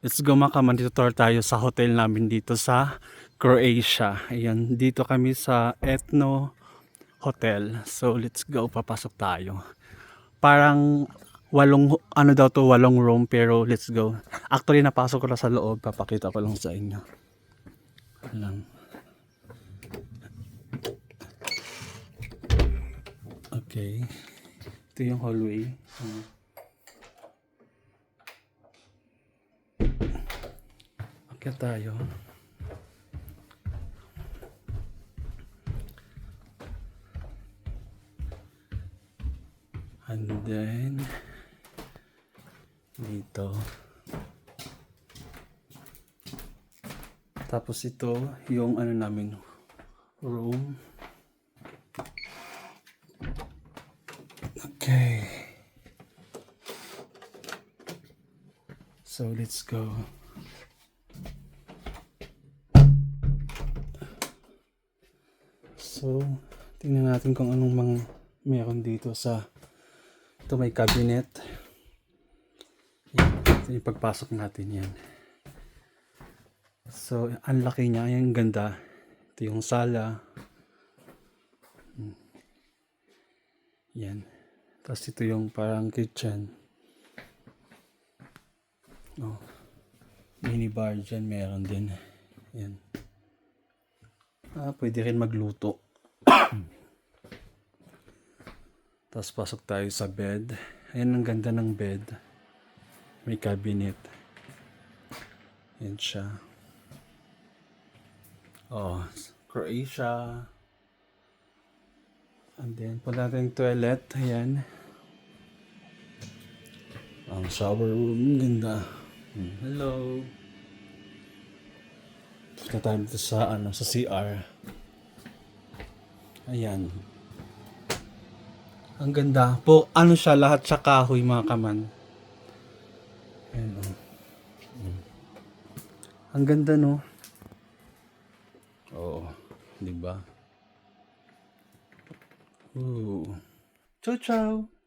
Let's go mga kaman, dito tour tayo sa hotel namin dito sa Croatia. Ayan, dito kami sa Ethno Hotel. So let's go, papasok tayo. Parang ano daw to, walong room, pero let's go. Actually napasok ko na sa loob, papakita ko lang sa inyo. Alam. Okay. Ito yung hallway. Akyat tayo. And then dito. Tapos ito yung ano namin, room. Okay. So let's go. So tingnan natin kung anong mga meron dito sa ito. May cabinet. Yan. Ito yung pagpasok natin yan. So ang laki niya, yung ganda. Ito yung sala. Yan. Tapos ito yung parang kitchen. Oh. Mini bar dyan meron din. Yan. Pwede rin magluto. Tapos pasok tayo sa bed. Ayan, ang ganda ng bed. May cabinet. Yan siya. Oh, Croatia. And then, punta natin yung toilet. Ayan. Ang shower room. Ganda. Hello. Punta tayo dito sa, sa CR. Ayan. Ang ganda. Po, ano siya, lahat sa kahoy mga kaman. Ayan, oh. Ang ganda, no? Oo. Diba? Ooh. Ciao, ciao!